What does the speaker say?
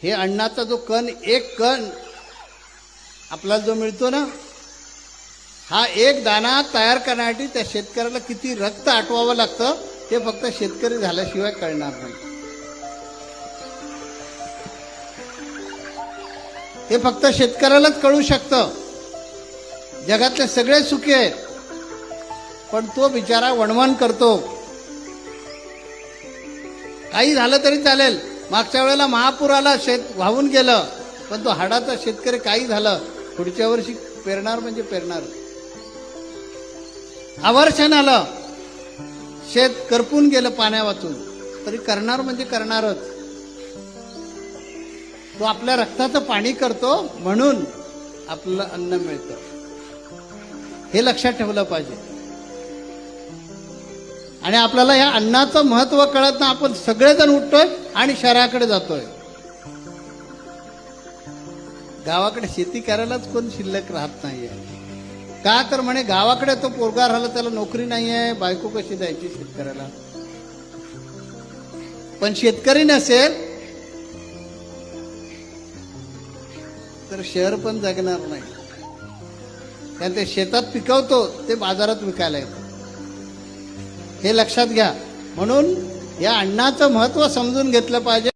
हे अन्नाचा जो कण, एक कण आपल्याला जो मिळतो ना, हा एक दाना तयार करण्यासाठी त्या शेतकऱ्याला किती रक्त आटवावं लागतं ते फक्त शेतकरी झाल्याशिवाय कळणार नाही. हे फक्त शेतकऱ्यालाच कळू शकतं. जगातले सगळे सुखी आहेत, पण तो बिचारा वणवण करतो. काही झालं तरी चालेल. मागच्या वेळेला महापूर आला, शेत वाहून गेलं, पण तो हाडाचा शेतकरी काही झालं पुढच्या वर्षी पेरणार म्हणजे पेरणार. आवर्षण आलं, शेत करपून गेलं पाण्या वाचून, तरी करणार म्हणजे करणारच. तो आपल्या रक्ताचं पाणी करतो म्हणून आपलं अन्न मिळतं. हे लक्षात ठेवलं पाहिजे. आणि आपल्याला या अन्नाचं महत्व कळत ना, आपण सगळेजण उठतोय आणि शहराकडे जातोय. गावाकडे शेती करायलाच कोण शिल्लक राहत नाहीये. का तर म्हणे गावाकडे तो पोरगा राहिला, त्याला नोकरी नाहीये, बायको कशी द्यायची शेतकऱ्याला. पण शेतकरी नसेल तर शहर पण जगणार नाही. कारण ते शेतात पिकवतो ते बाजारात विकायला येतं. हे लक्षात घ्या. म्हणून या अन्नाचं महत्व समजून घेतलं पाहिजे.